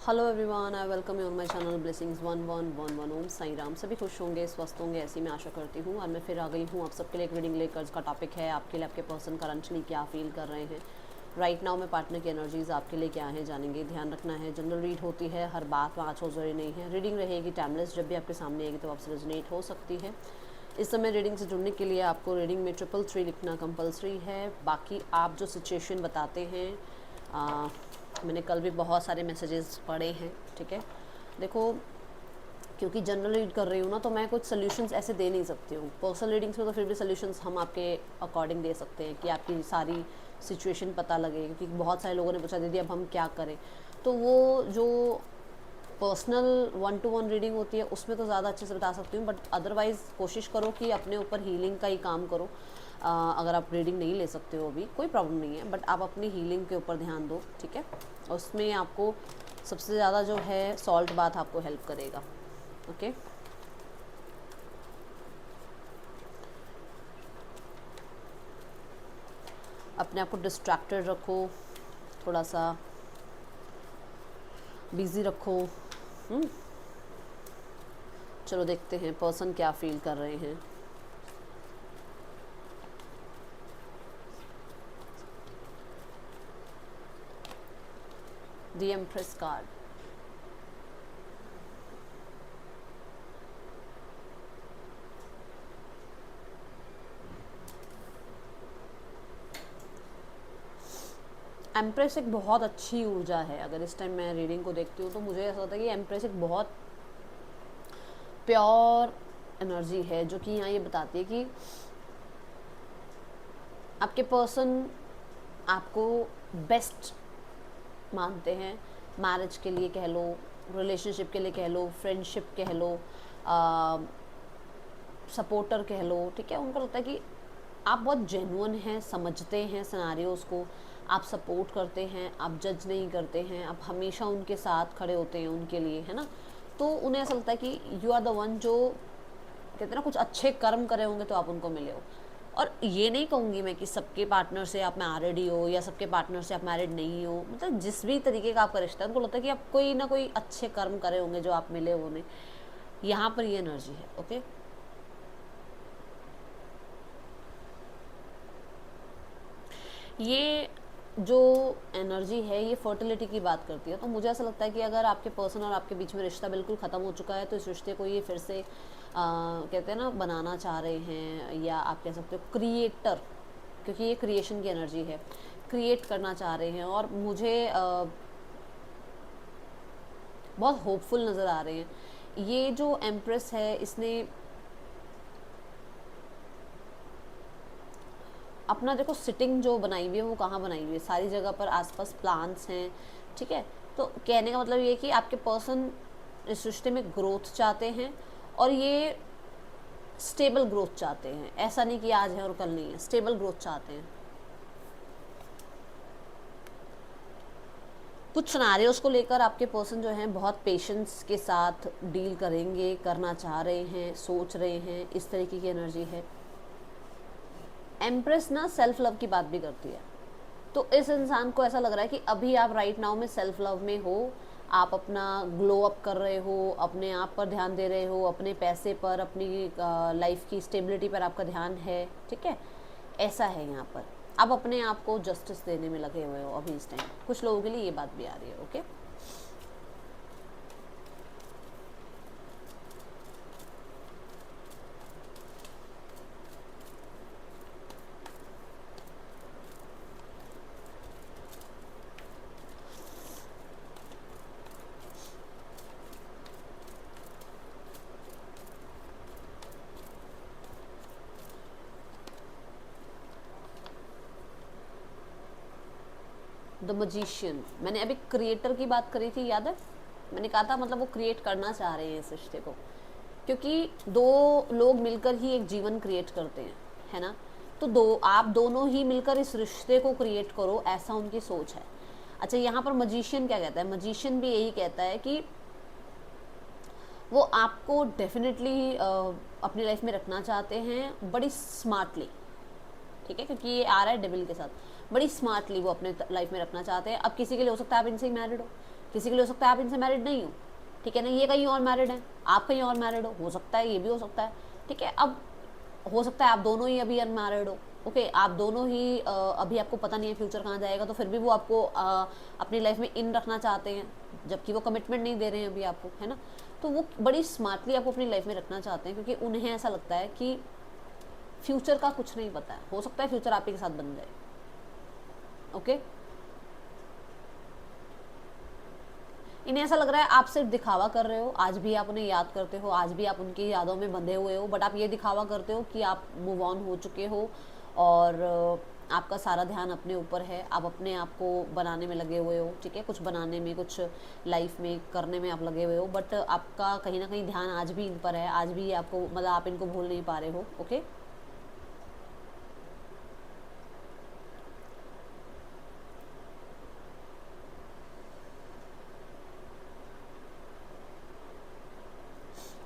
Hello everyone, I welcome you on my channel blessings 1111 ओम साई राम। सभी खुश होंगे, स्वस्थ होंगे, ऐसी मैं आशा करती हूँ। और मैं फिर आ गई हूँ आप सबके लिए एक रीडिंग लेकर। इसका टॉपिक है आपके लिए आपके पर्सन करंटली क्या फील कर रहे हैं राइट नाउ में। पार्टनर की एनर्जीज आपके लिए क्या है जानेंगे। ध्यान रखना है, जनरल रीड होती है, हर बात वहाँ हो जरूरी नहीं है। रीडिंग रहेगी टाइमलेस, जब भी आपके सामने आएगी तो आपसे रेजोनेट हो सकती है। इस समय रीडिंग से जुड़ने के लिए आपको रीडिंग में 333 लिखना कंपलसरी है। बाकी आप जो सिचुएशन बताते हैं, मैंने कल भी बहुत सारे मैसेजेस पढ़े हैं, ठीक है। देखो, क्योंकि जनरल रीड कर रही हूँ ना, तो मैं कुछ सोल्यूशंस ऐसे दे नहीं सकती हूँ। पर्सनल रीडिंग्स में तो फिर भी सोल्यूशंस हम आपके अकॉर्डिंग दे सकते हैं कि आपकी सारी सिचुएशन पता लगे। क्योंकि बहुत सारे लोगों ने पूछा दीदी अब हम क्या करें, तो वो जो पर्सनल 1-to-1 रीडिंग होती है उसमें तो ज़्यादा अच्छे से बता सकती हूँ। बट अदरवाइज़ कोशिश करो कि अपने ऊपर हीलिंग का ही काम करो। अगर आप रीडिंग नहीं ले सकते हो अभी कोई प्रॉब्लम नहीं है, बट आप अपनी हीलिंग के ऊपर ध्यान दो, ठीक है। उसमें आपको सबसे ज़्यादा जो है सॉल्ट बाथ आपको हेल्प करेगा, ओके। अपने आप को डिस्ट्रैक्टेड रखो, थोड़ा सा बिजी रखो। चलो देखते हैं पर्सन क्या फील कर रहे हैं। द एम्प्रेस कार्ड, एम्प्रेस एक बहुत अच्छी ऊर्जा है। अगर इस टाइम मैं रीडिंग को देखती हूँ तो मुझे ऐसा होता है कि एम्प्रेस एक बहुत प्योर एनर्जी है, जो कि यहाँ ये बताती है कि आपके पर्सन आपको बेस्ट मानते हैं। मैरिज के लिए कह लो, रिलेशनशिप के लिए कह लो, फ्रेंडशिप कह लो, सपोर्टर कह लो, ठीक है। उनको लगता है कि आप बहुत जेन्युइन हैं, समझते हैं सिनेरियोज को, आप सपोर्ट करते हैं, आप जज नहीं करते हैं, आप हमेशा उनके साथ खड़े होते हैं उनके लिए, है ना। तो उन्हें ऐसा लगता है कि यू आर द वन, जो कहते हैं ना कुछ अच्छे कर्म करे होंगे तो आप उनको मिले हो। और ये नहीं कहूँगी मैं कि सबके पार्टनर से आप मैरिड ही हो या सबके पार्टनर से आप मैरिड नहीं हो। मतलब जिस भी तरीके का आपका रिश्ता है, उनको लगता है कि आप कोई ना कोई अच्छे कर्म करे होंगे जो आप मिले हो उन्हें। यहाँ पर ये एनर्जी है, ओके। ये जो एनर्जी है ये फर्टिलिटी की बात करती है। तो मुझे ऐसा लगता है कि अगर आपके पर्सन और आपके बीच में रिश्ता बिल्कुल ख़त्म हो चुका है, तो इस रिश्ते को ये फिर से कहते हैं ना बनाना चाह रहे हैं, या आप कह सकते हो क्रिएटर, क्योंकि ये क्रिएशन की एनर्जी है, क्रिएट करना चाह रहे हैं। और मुझे बहुत होपफुल नज़र आ रहे हैं। ये जो एम्प्रेस है इसने अपना देखो सिटिंग जो बनाई हुई है वो कहाँ बनाई हुई है, सारी जगह पर आसपास प्लांट्स हैं, ठीक है। तो कहने का मतलब ये है कि आपके पर्सन इस रिश्ते में ग्रोथ चाहते हैं, और ये स्टेबल ग्रोथ चाहते हैं। ऐसा नहीं कि आज है और कल नहीं है, स्टेबल ग्रोथ चाहते हैं। कुछ सिनेरियोज को लेकर आपके पर्सन जो हैं बहुत पेशेंस के साथ डील करेंगे, करना चाह रहे हैं, सोच रहे हैं, इस तरीके की एनर्जी है। एम्प्रेस ना सेल्फ लव की बात भी करती है। तो इस इंसान को ऐसा लग रहा है कि अभी आप राइट नाउ में सेल्फ लव में हो, आप अपना ग्लो अप कर रहे हो, अपने आप पर ध्यान दे रहे हो, अपने पैसे पर, अपनी लाइफ की स्टेबिलिटी पर आपका ध्यान है, ठीक है। ऐसा है यहाँ पर आप अपने आप को जस्टिस देने में लगे हुए हो अभी इस टाइम। कुछ लोगों के लिए ये बात भी आ रही है, ओके। द मजिशियन, मैंने अभी क्रिएटर की बात करी थी, याद है। मैंने कहा था मतलब वो क्रिएट करना चाह रहे हैं इस रिश्ते को, क्योंकि दो लोग मिलकर ही एक जीवन क्रिएट करते हैं, है ना। तो आप दोनों ही मिलकर इस रिश्ते को क्रिएट करो, ऐसा उनकी सोच है। अच्छा, यहाँ पर मजिशियन क्या कहता है? मजिशियन भी यही कहता है कि वो आपको डेफिनेटली अपनी लाइफ में रखना चाहते हैं, बड़ी स्मार्टली, ठीक है। क्योंकि ये आ रहा है डेविल के साथ, बड़ी स्मार्टली वो अपने लाइफ में रखना चाहते हैं। अब किसी के लिए हो सकता है आप इनसे ही मैरिड हो, किसी के लिए हो सकता है आप इनसे मैरिड नहीं हो, ठीक है ना, ये कहीं और मैरिड है, आप कहीं और मैरिड हो सकता है, ये भी हो सकता है, ठीक है। अब हो सकता है आप दोनों ही अभी अनमैरिड हो, ओके, आप दोनों ही अभी आपको पता नहीं है फ्यूचर कहाँ जाएगा, तो फिर भी वो आपको अपनी लाइफ में इन रखना चाहते हैं, जबकि वो कमिटमेंट नहीं दे रहे हैं अभी आपको, है ना। तो वो बड़ी स्मार्टली आपको अपनी लाइफ में रखना चाहते हैं, क्योंकि उन्हें ऐसा लगता है कि फ्यूचर का कुछ नहीं पता है, हो सकता है फ्यूचर आप ही के साथ बन जाए, ओके। इन्हें ऐसा लग रहा है आप सिर्फ दिखावा कर रहे हो, आज भी आप उन्हें याद करते हो, आज भी आप उनकी यादों में बंधे हुए हो, बट आप ये दिखावा करते हो कि आप मूव ऑन हो चुके हो और आपका सारा ध्यान अपने ऊपर है, आप अपने आप को बनाने में लगे हुए हो, ठीक है, कुछ बनाने में, कुछ लाइफ में करने में आप लगे हुए हो, बट आपका कहीं ना कहीं ध्यान आज भी इन पर है, आज भी आपको मतलब आप इनको भूल नहीं पा रहे हो, ओके।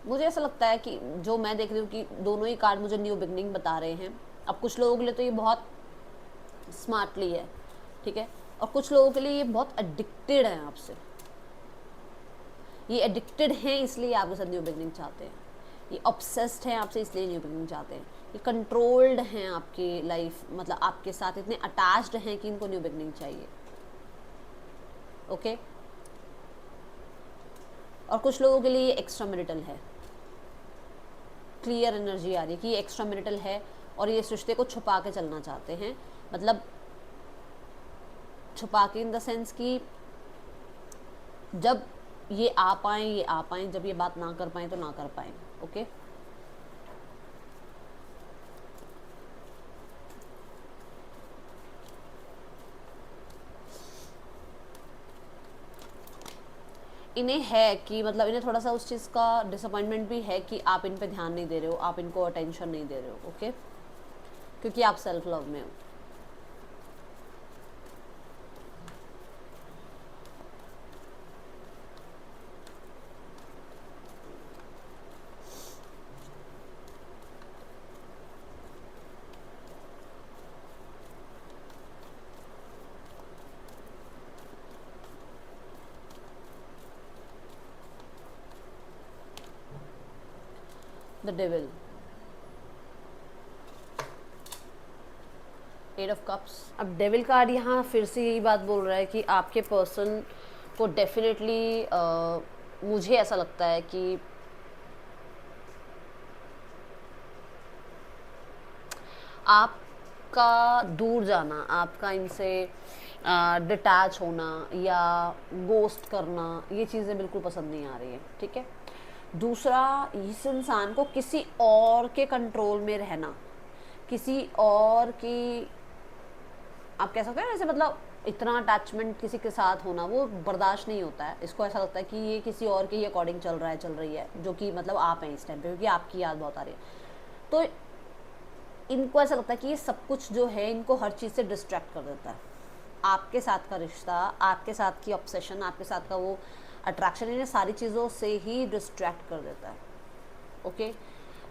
मुझे ऐसा लगता है कि जो मैं देख रही हूँ कि दोनों ही कार्ड मुझे न्यू बिगनिंग बता रहे हैं। अब कुछ लोगों के लिए तो ये बहुत स्मार्टली है, ठीक है, और कुछ लोगों के लिए ये बहुत एडिक्टेड है आपसे, ये एडिक्टेड हैं इसलिए आपके साथ न्यू बिगनिंग चाहते हैं, ये ऑब्सेस्ड हैं आपसे इसलिए न्यू बिगनिंग चाहते हैं, ये कंट्रोल्ड हैं आपकी लाइफ, मतलब आपके साथ इतने अटैच्ड हैं कि इनको न्यू बिगनिंग चाहिए, ओके। और कुछ लोगों के लिए ये एक्स्ट्रा मैरिटल है, क्लियर एनर्जी आ रही है कि ये एक्स्ट्रा मैरिटल है और ये इस रिश्ते को छुपा के चलना चाहते हैं, मतलब छुपा के इन द सेंस कि जब ये आ पाए, जब ये बात ना कर पाए तो ना कर पाए, ओके। इन्हें है कि मतलब इन्हें थोड़ा सा उस चीज़ का डिसअपॉइंटमेंट भी है कि आप इन पे ध्यान नहीं दे रहे हो, आप इनको अटेंशन नहीं दे रहे हो, ओके, क्योंकि आप सेल्फ लव में हो। The devil, eight of cups. अब डेविल कार्ड यहाँ फिर से यही बात बोल रहा है कि आपके पर्सन को डेफिनेटली मुझे ऐसा लगता है कि आपका दूर जाना, आपका इनसे डिटैच होना या गोस्ट करना, ये चीज़ें बिल्कुल पसंद नहीं आ रही है, ठीक है। दूसरा, इस इंसान को किसी और के कंट्रोल में रहना, किसी और की, आप कह सकते हैं जैसे मतलब इतना अटैचमेंट किसी के साथ होना वो बर्दाश्त नहीं होता है, इसको ऐसा लगता है कि ये किसी और के ही अकॉर्डिंग चल रही है, जो कि मतलब आप हैं इस टाइम पे, क्योंकि आपकी याद बहुत आ रही है। तो इनको ऐसा लगता है कि ये सब कुछ जो है इनको हर चीज़ से डिस्ट्रैक्ट कर देता है, आपके साथ का रिश्ता, आपके साथ की ऑब्सेशन, आपके साथ का वो अट्रैक्शन, इन्हें सारी चीज़ों से ही डिस्ट्रैक्ट कर देता है, ओके।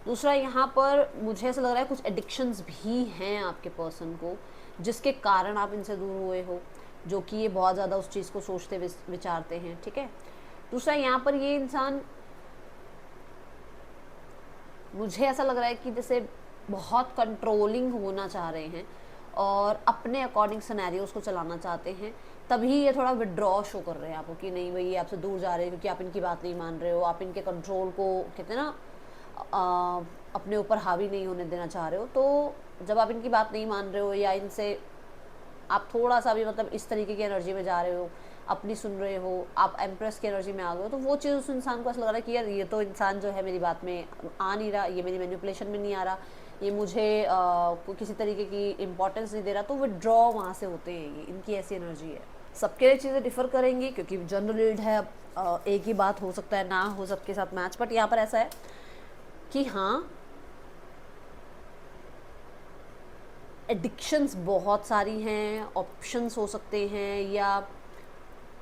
दूसरा, यहाँ पर मुझे ऐसा लग रहा है कुछ एडिक्शंस भी हैं आपके पर्सन को, जिसके कारण आप इनसे दूर हुए हो, जो कि ये बहुत ज़्यादा उस चीज़ को सोचते विचारते हैं, ठीक है। दूसरा, यहाँ पर ये इंसान, मुझे ऐसा लग रहा है कि जैसे बहुत कंट्रोलिंग होना चाह रहे हैं और अपने अकॉर्डिंग सिनेरियोस को चलाना चाहते हैं, तभी ये थोड़ा विड्रॉ शो कर रहे हैं आपको कि नहीं भाई ये आपसे दूर जा रहे हैं, क्योंकि आप इनकी बात नहीं मान रहे हो, आप इनके कंट्रोल को कहते हैं ना अपने ऊपर हावी नहीं होने देना चाह रहे हो। तो जब आप इनकी बात नहीं मान रहे हो या इनसे आप थोड़ा सा भी मतलब इस तरीके की एनर्जी में जा रहे हो, अपनी सुन रहे हो, आप एम्प्रेस की एनर्जी में आ गए हो, तो वो चीज़ उस इंसान को ऐसा लग रहा है कि यार ये तो इंसान जो है मेरी बात में आ नहीं रहा, ये मेरी मैनिपुलेशन में नहीं आ रहा, ये मुझे किसी तरीके की इम्पोर्टेंस नहीं दे रहा, तो विड्रॉ वहाँ से होते हैं, ये इनकी ऐसी एनर्जी है। सबके लिए चीज़ें डिफर करेंगी क्योंकि जनरल रीड है, एक ही बात हो सकता है ना हो सबके साथ मैच, बट यहाँ पर ऐसा है कि हाँ एडिक्शंस बहुत सारी हैं, ऑप्शंस हो सकते हैं, या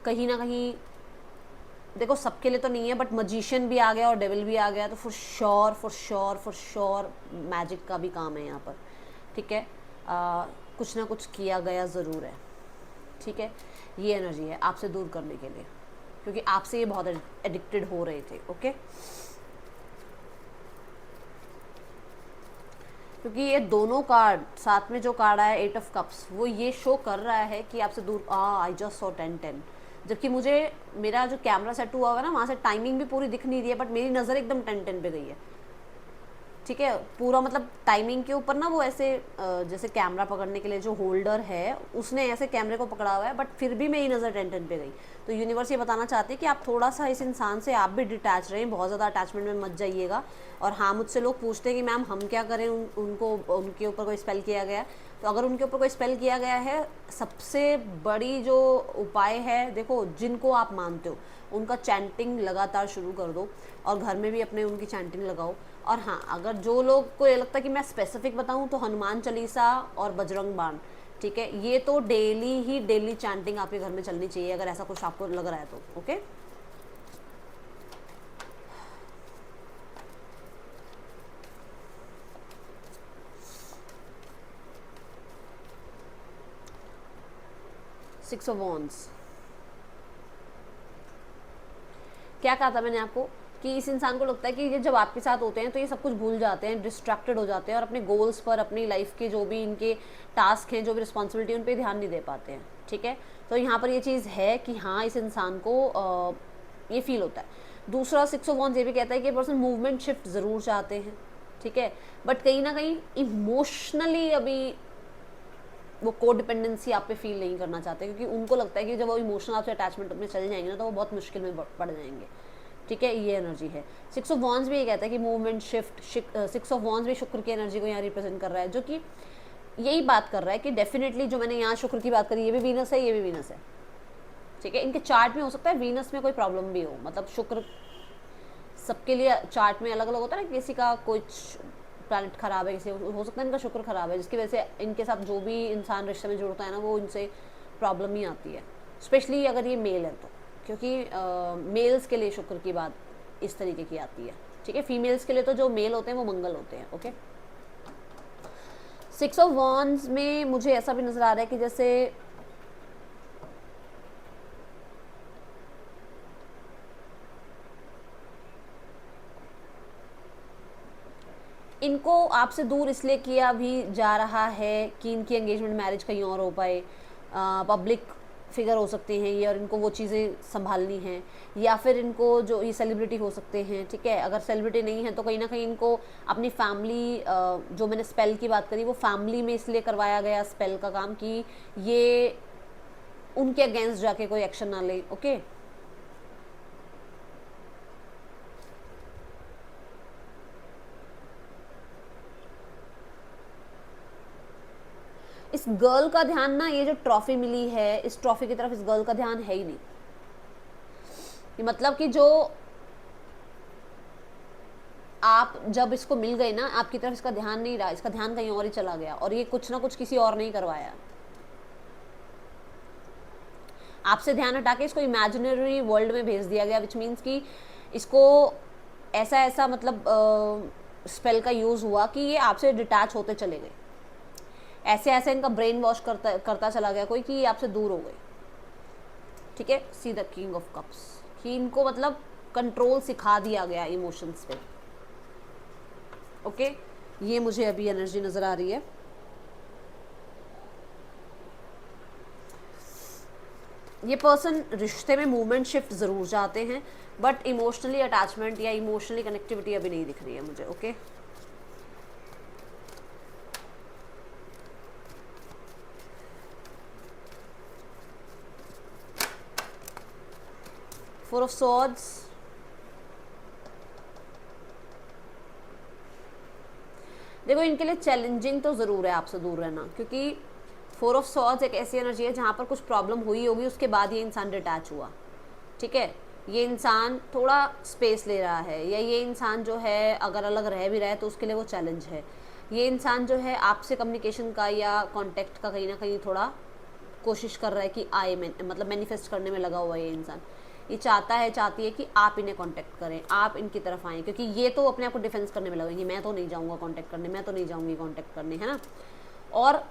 कहीं ना कहीं देखो सबके लिए तो नहीं है, बट मजिशियन भी आ गया और डेविल भी आ गया, तो फॉर श्योर मैजिक का भी काम है यहाँ पर, ठीक है। कुछ ना कुछ किया गया ज़रूर है, ठीक है। ये एनर्जी है आपसे दूर करने के लिए, क्योंकि आपसे ये बहुत एडिक्टेड हो रहे थे। ओके, क्योंकि ये दोनों कार्ड साथ में जो कार्ड आया 8 ऑफ कप्स, वो ये शो कर रहा है कि आपसे दूर। आई जस्ट सॉ 10-10, जबकि मुझे मेरा जो कैमरा सेट हुआ हुआ ना, वहाँ से टाइमिंग भी पूरी दिख नहीं रही है, बट मेरी नज़र एकदम 10-10 पे गई है। ठीक है, पूरा मतलब टाइमिंग के ऊपर ना वो ऐसे जैसे कैमरा पकड़ने के लिए जो होल्डर है उसने ऐसे कैमरे को पकड़ा हुआ है, बट फिर भी मेरी नज़र 10-10 पे गई। तो यूनिवर्स ये बताना चाहती है कि आप थोड़ा सा इस इंसान से आप भी डिटैच रहें, बहुत ज़्यादा अटैचमेंट में मत जाइएगा। और हाँ, मुझसे लोग पूछते हैं कि मैम हम क्या करें, उनको उनके ऊपर कोई स्पेल किया गया है। तो अगर उनके ऊपर कोई स्पेल किया गया है, सबसे बड़ी जो उपाय है, देखो जिनको आप मानते हो उनका चैंटिंग लगातार शुरू कर दो, और घर में भी अपने उनकी चैंटिंग लगाओ। और हाँ, अगर जो लोग को ये लगता है कि मैं स्पेसिफिक बताऊं तो हनुमान चालीसा और बजरंग बाण, ठीक है, ये तो डेली चैंटिंग आपके घर में चलनी चाहिए, अगर ऐसा कुछ आपको लग रहा है तो। ओके, सिक्स ऑफ वॉन्ड्स, क्या कहा था मैंने आपको कि इस इंसान को लगता है कि ये जब आपके साथ होते हैं तो ये सब कुछ भूल जाते हैं, डिस्ट्रैक्टेड हो जाते हैं, और अपने गोल्स पर, अपनी लाइफ के जो भी इनके टास्क हैं, जो भी रिस्पॉन्सिबिलिटी, उन पर ध्यान नहीं दे पाते हैं। ठीक है, तो यहाँ पर ये चीज़ है कि हाँ, इस इंसान को ये फील होता है। दूसरा, सिक्स ऑफ वॉन्ड्स ये भी कहता है कि पर्सन मूवमेंट शिफ्ट ज़रूर चाहते हैं, ठीक है, बट कहीं ना कहीं इमोशनली अभी वो को डिपेंडेंसी आप पे फील नहीं करना चाहते, क्योंकि उनको लगता है कि जब वो इमोशनल आपसे अटैचमेंट में चले जाएंगे ना, तो वो बहुत मुश्किल में पड़ जाएंगे। ठीक है, ये एनर्जी है। सिक्स ऑफ वॉन्ड्स भी ये कहता है कि movement shift. Six of wands भी शुक्र की एनर्जी को यहाँ रिप्रेजेंट कर रहा है, जो कि यही बात कर रहा है कि डेफिनेटली जो मैंने यहाँ शुक्र की बात करी, ये भी वीनस है, ये भी वीनस है। ठीक है, इनके चार्ट में हो सकता है वीनस में कोई प्रॉब्लम भी हो, मतलब शुक्र सबके लिए चार्ट में अलग अलग होता है ना, किसी का कुछ प्लैनेट खराब है, किसी हो सकता है इनका शुक्र खराब है, जिसकी वजह से इनके साथ जो भी इंसान रिश्ते में जुड़ता है ना, वो इनसे प्रॉब्लम ही आती है, स्पेशली अगर ये मेल है तो, क्योंकि मेल्स के लिए शुक्र की बात इस तरीके की आती है। ठीक है, फीमेल्स के लिए तो जो मेल होते हैं वो मंगल होते हैं। ओके, सिक्स ऑफ वॉन्ड्स में मुझे ऐसा भी नजर आ रहा है कि जैसे इनको आपसे दूर इसलिए किया भी जा रहा है कि इनकी एंगेजमेंट, मैरिज कहीं और हो पाए। पब्लिक फिगर हो सकते हैं ये, और इनको वो चीज़ें संभालनी हैं, या फिर इनको जो ये सेलिब्रिटी हो सकते हैं। ठीक है, अगर सेलिब्रिटी नहीं है तो कहीं ना कहीं इनको अपनी फैमिली, जो मैंने स्पेल की बात करी, वो फैमिली में इसलिए करवाया गया स्पेल का काम कि ये उनके अगेंस्ट जाके कोई एक्शन ना ले। ओके, इस गर्ल का ध्यान ना, ये जो ट्रॉफी मिली है, इस ट्रॉफी की तरफ इस गर्ल का ध्यान है ही नहीं। ये मतलब कि जो आप जब इसको मिल गए ना, आपकी तरफ इसका ध्यान नहीं रहा, इसका ध्यान कहीं और ही चला गया, और ये कुछ ना कुछ किसी और नहीं करवाया, आपसे ध्यान हटा के इसको इमेजिनरी वर्ल्ड में भेज दिया गया, विच मीन्स कि इसको ऐसा मतलब स्पेल का यूज हुआ कि ये आपसे डिटैच होते चले गए, ऐसे इनका ब्रेन वॉश करता चला गया कोई, कि ये आपसे दूर हो गए। ठीक है, see the king of cups, कि इनको मतलब कंट्रोल सिखा दिया गया इमोशंस पे। ओके, ये मुझे अभी एनर्जी नजर आ रही है। ये पर्सन रिश्ते में मूवमेंट शिफ्ट जरूर चाहते हैं, बट इमोशनली अटैचमेंट या इमोशनली कनेक्टिविटी अभी नहीं दिख रही है मुझे। ओके, फोर ऑफ सॉर्ड्स, देखो इनके लिए चैलेंजिंग तो ज़रूर है आपसे दूर रहना, क्योंकि फोर ऑफ सॉर्ड्स एक ऐसी एनर्जी है जहाँ पर कुछ प्रॉब्लम हुई होगी, उसके बाद ये इंसान डिटैच हुआ। ठीक है, ये इंसान थोड़ा स्पेस ले रहा है, या ये इंसान जो है अगर अलग रह भी रहा है तो उसके लिए वो चैलेंज है। ये इंसान जो है आपसे कम्युनिकेशन का या कॉन्टेक्ट का कहीं ना कहीं थोड़ा कोशिश कर रहा है कि मतलब मैनिफेस्ट करने में लगा हुआ है ये इंसान। ये चाहती है कि आप इन्हें कांटेक्ट करें, आप इनकी तरफ आएँ, क्योंकि ये तो अपने आप को डिफेंस करने में लगेंगे, मैं तो नहीं जाऊँगा कांटेक्ट करने, मैं तो नहीं जाऊँगी कांटेक्ट करने, है ना। और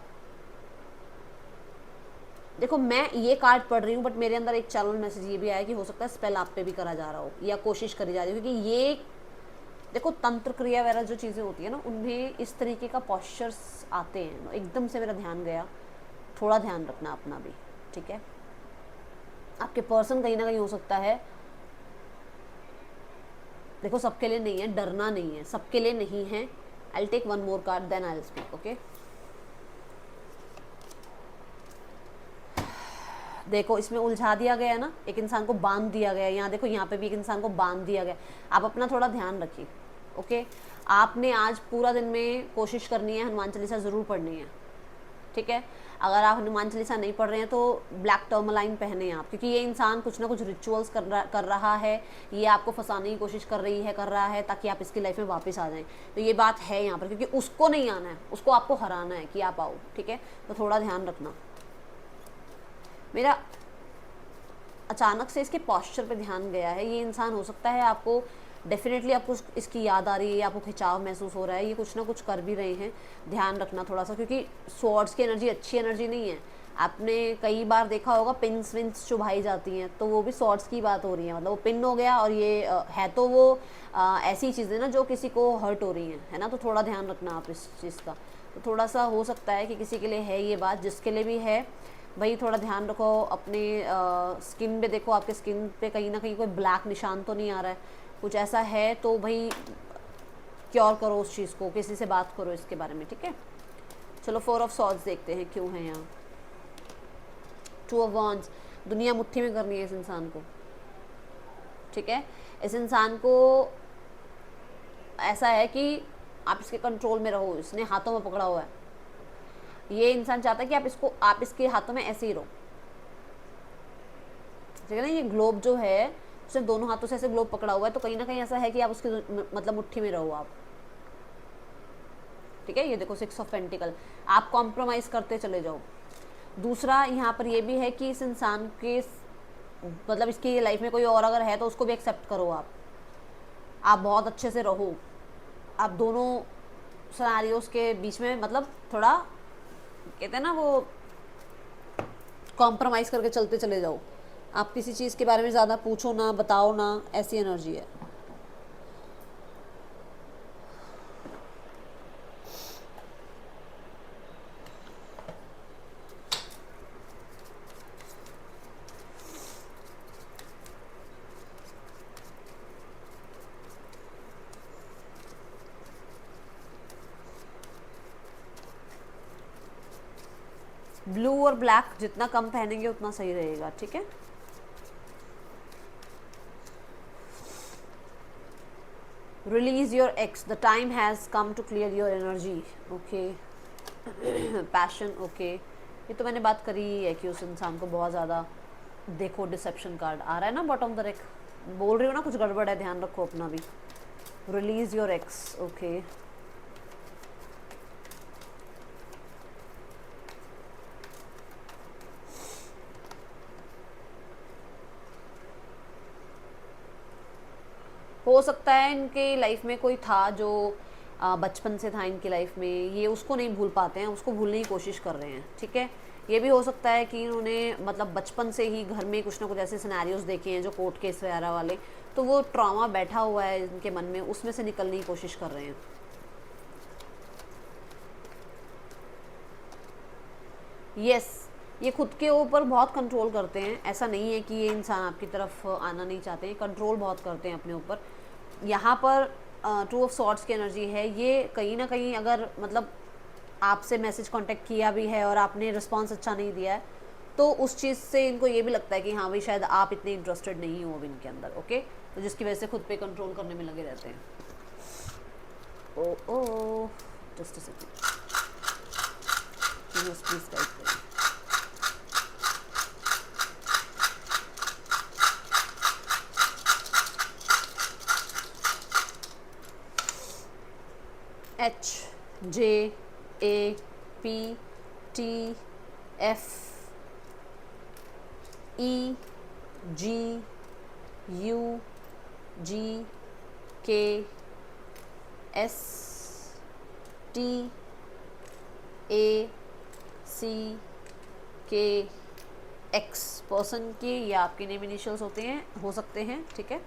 देखो मैं ये कार्ड पढ़ रही हूँ बट मेरे अंदर एक चैनल मैसेज ये भी आया कि हो सकता है स्पेल आप पे भी करा जा रहा हो या कोशिश करी जा रही हो, क्योंकि ये देखो तंत्र क्रिया वगैरह जो चीज़ें होती है ना उनमें इस तरीके का पॉस्चर्स आते हैं। एकदम से मेरा ध्यान गया, थोड़ा ध्यान रखना अपना भी, ठीक है। आपके पर्सन कहीं ना कहीं हो सकता है, देखो सबके लिए नहीं है, डरना नहीं है, सबके लिए नहीं है। I take one more card then I will speak, okay. देखो इसमें उलझा दिया गया है ना, एक इंसान को बांध दिया गया है। यहाँ देखो यहाँ पे भी एक इंसान को बांध दिया गया। आप अपना थोड़ा ध्यान रखिए, ओके। आपने आज पूरा दिन में कोशिश करनी है, हनुमान चालीसा ज़रूर पढ़नी है, ठीक है। अगर आप हनुमान चालीसा नहीं पढ़ रहे हैं तो ब्लैक टर्मलाइन पहने आप, क्योंकि ये इंसान कुछ ना कुछ रिचुअल्स कर रहा है, ये आपको फंसाने की कोशिश कर रहा है ताकि आप इसकी लाइफ में वापस आ जाएं। तो ये बात है यहाँ पर, क्योंकि उसको नहीं आना है, उसको आपको हराना है कि आप आओ, ठीक है। तो थोड़ा ध्यान रखना। मेरा अचानक से इसके पॉस्चर पे ध्यान गया है। ये इंसान हो सकता है आपको डेफिनेटली आपको इसकी याद आ रही है, आपको खिंचाव महसूस हो रहा है, ये कुछ ना कुछ कर भी रहे हैं। ध्यान रखना थोड़ा सा, क्योंकि स्वॉर्ड्स की एनर्जी अच्छी एनर्जी नहीं है। आपने कई बार देखा होगा पिन्स विन्स चुभाई जाती हैं, तो वो भी स्वॉर्ड्स की बात हो रही है। मतलब वो पिन हो गया और ये है तो वो ऐसी चीज़ें ना जो किसी को हर्ट हो रही हैं, है ना। तो थोड़ा ध्यान रखना आप इस चीज़ का। तो थोड़ा सा हो सकता है कि किसी के लिए है ये बात, जिसके लिए भी है भाई थोड़ा ध्यान रखो। अपने स्किन पे देखो, आपके स्किन पे कहीं ना कहीं कोई ब्लैक निशान तो नहीं आ रहा है, कुछ ऐसा है तो भाई क्योर करो उस चीज़ को, किसी से बात करो इसके बारे में, ठीक है। चलो 4 ऑफ सॉर्ड्स देखते हैं क्यों है यहाँ। 2 ऑफ वॉन्ड्स, दुनिया मुट्ठी में करनी है इस इंसान को, ठीक है। इस इंसान को ऐसा है कि आप इसके कंट्रोल में रहो, इसने हाथों में पकड़ा हुआ है। ये इंसान चाहता है कि आप इसके हाथों में ऐसे ही रहो, ठीक है ना। ये ग्लोब जो है उसने दोनों हाथों से ऐसे ग्लोब पकड़ा हुआ है, तो कहीं ना कहीं ऐसा है कि आप उसकी मतलब मुट्ठी में रहो आप, ठीक है। ये देखो 6 ऑफ पेंटिकल, आप कॉम्प्रोमाइज़ करते चले जाओ। दूसरा यहाँ पर ये भी है कि इस इंसान के मतलब इसकी लाइफ में कोई और अगर है तो उसको भी एक्सेप्ट करो आप बहुत अच्छे से रहो। आप दोनों सिनेरियोस के बीच में मतलब थोड़ा कहते हैं ना वो कॉम्प्रोमाइज़ करके चलते चले जाओ। आप किसी चीज़ के बारे में ज़्यादा पूछो ना, बताओ ना, ऐसी एनर्जी है। ब्लू और ब्लैक जितना कम पहनेंगे उतना सही रहेगा, ठीक है। Release your ex, the time has come to clear your energy, okay. Passion, okay. ये तो मैंने बात करी है कि उस इंसान को बहुत ज़्यादा, देखो डिसेप्शन कार्ड आ रहा है ना बॉटम द रेक, बोल रही हो ना कुछ गड़बड़ है, ध्यान रखो अपना भी। Release your x, okay. हो सकता है इनके लाइफ में कोई था जो बचपन से था इनकी लाइफ में, ये उसको नहीं भूल पाते हैं, उसको भूलने की कोशिश कर रहे हैं, ठीक है। ये भी हो सकता है कि इन्होंने मतलब बचपन से ही घर में कुछ ना कुछ ऐसे सिनेरियोज देखे हैं जो कोर्ट केस वगैरह वाले, तो वो ट्रॉमा बैठा हुआ है इनके मन में, उसमें से निकलने की कोशिश कर रहे हैं। यस, ये खुद के ऊपर बहुत कंट्रोल करते हैं। ऐसा नहीं है कि ये इंसान आपकी तरफ आना नहीं चाहते हैं, कंट्रोल बहुत करते हैं अपने ऊपर। यहाँ पर 2 ऑफ सॉर्ड्स की एनर्जी है। ये कहीं ना कहीं अगर मतलब आपसे मैसेज कांटेक्ट किया भी है और आपने रिस्पांस अच्छा नहीं दिया है, तो उस चीज़ से इनको ये भी लगता है कि हाँ भाई शायद आप इतने इंटरेस्टेड नहीं हो अब इनके अंदर, ओके। तो जिसकी वजह से खुद पे कंट्रोल करने में लगे रहते हैं। Oh just a second, please guide करिए। HJAPTFEEGUGKSTACK एक्स पर्सन की या आपके नेम इनिशियल्स होते हैं, हो सकते हैं, ठीक है।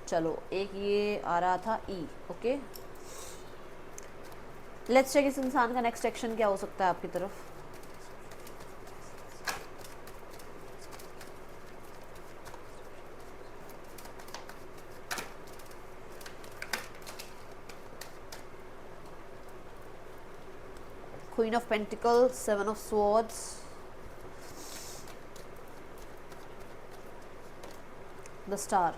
चलो एक ये आ रहा था ई, ओके। लेट्स चेक इस इंसान का नेक्स्ट एक्शन क्या हो सकता है आपकी तरफ। Queen of pentacle, 7 of swords, the star.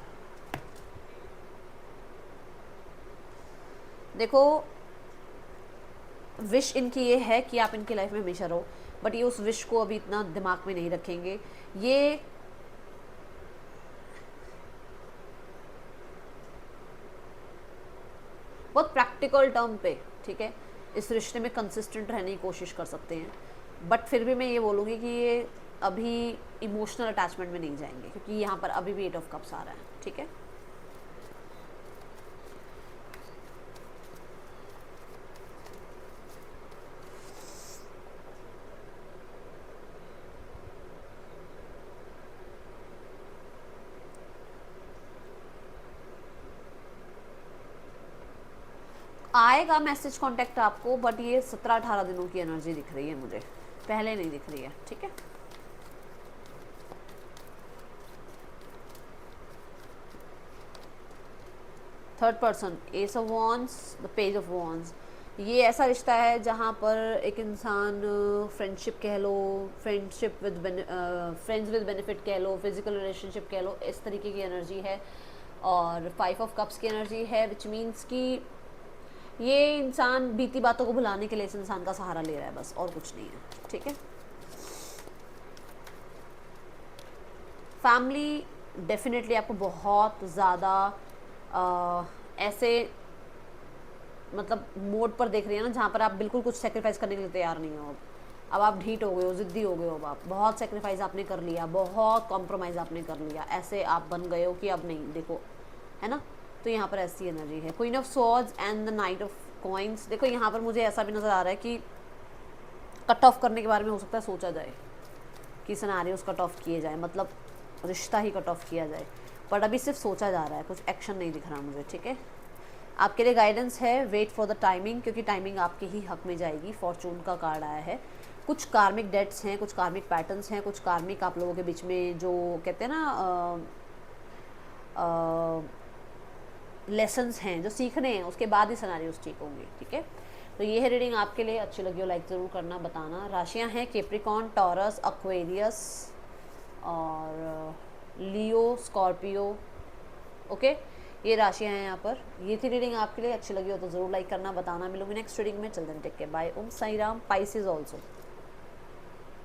देखो विश इनकी ये है कि आप इनकी लाइफ में हमेशा रहो, बट ये उस विश को अभी इतना दिमाग में नहीं रखेंगे। ये बहुत प्रैक्टिकल टर्म पे, ठीक है, इस रिश्ते में कंसिस्टेंट रहने की कोशिश कर सकते हैं, बट फिर भी मैं ये बोलूँगी कि ये अभी इमोशनल अटैचमेंट में नहीं जाएंगे, क्योंकि यहाँ पर अभी भी 8 ऑफ कप्स आ रहा है, ठीक है। आएगा मैसेज कांटेक्ट आपको, बट ये 17-18 दिनों की एनर्जी दिख रही है मुझे, पहले नहीं दिख रही है, ठीक है। Third person, S of wands, the page of wands. ये ऐसा रिश्ता है जहाँ पर एक इंसान फ्रेंडशिप कह लो, फ्रेंड्स विद बेनिफिट कह लो, फिजिकल रिलेशनशिप कह लो, इस तरीके की एनर्जी है। और 5 ऑफ कप्स की एनर्जी है, विच मीन्स कि ये इंसान बीती बातों को भुलाने के लिए इस इंसान का सहारा ले रहा है, बस और कुछ नहीं है, ठीक है। फैमिली डेफिनेटली आपको बहुत ज़्यादा ऐसे मतलब मोड पर देख रही है ना, जहाँ पर आप बिल्कुल कुछ सेक्रीफाइस करने के लिए तैयार नहीं हो। अब आप ढीठ हो गए हो, ज़िद्दी हो गए हो, अब आप बहुत सेक्रीफाइस आपने कर लिया, बहुत कॉम्प्रोमाइज़ आपने कर लिया, ऐसे आप बन गए हो कि अब नहीं, देखो, है ना। तो यहाँ पर ऐसी एनर्जी है, queen of swords and the night of coins. देखो यहाँ पर मुझे ऐसा भी नज़र आ रहा है कि कट ऑफ करने के बारे में हो सकता है सोचा जाए, कि सिनेरियोस कट ऑफ किए जाए, मतलब रिश्ता ही कट ऑफ किया जाए, बट अभी सिर्फ सोचा जा रहा है, कुछ एक्शन नहीं दिख रहा मुझे, ठीक है। आपके लिए गाइडेंस है, वेट फॉर द टाइमिंग, क्योंकि टाइमिंग आपके ही हक में जाएगी। फॉर्चून का कार्ड आया है। कुछ कार्मिक डेट्स हैं, कुछ कार्मिक पैटर्न्स हैं, कुछ कार्मिक आप लोगों के बीच में जो कहते हैं ना लेसन्स हैं जो सीखने हैं, उसके बाद ही सिनेरियोस ठीक होंगे, ठीक है। तो ये है रीडिंग आपके लिए, अच्छी लगी हो लाइक ज़रूर करना, बताना। राशियां हैं कैप्रिकॉर्न, टॉरस, एक्वेरियस और लियो, स्कॉर्पियो, ओके। ये राशियां हैं यहाँ पर। ये थी रीडिंग आपके लिए, अच्छी लगी हो तो ज़रूर लाइक करना, बताना। मिलूंगी नेक्स्ट रीडिंग में, चल then take care, bye. Om Sai Ram. Pisces also.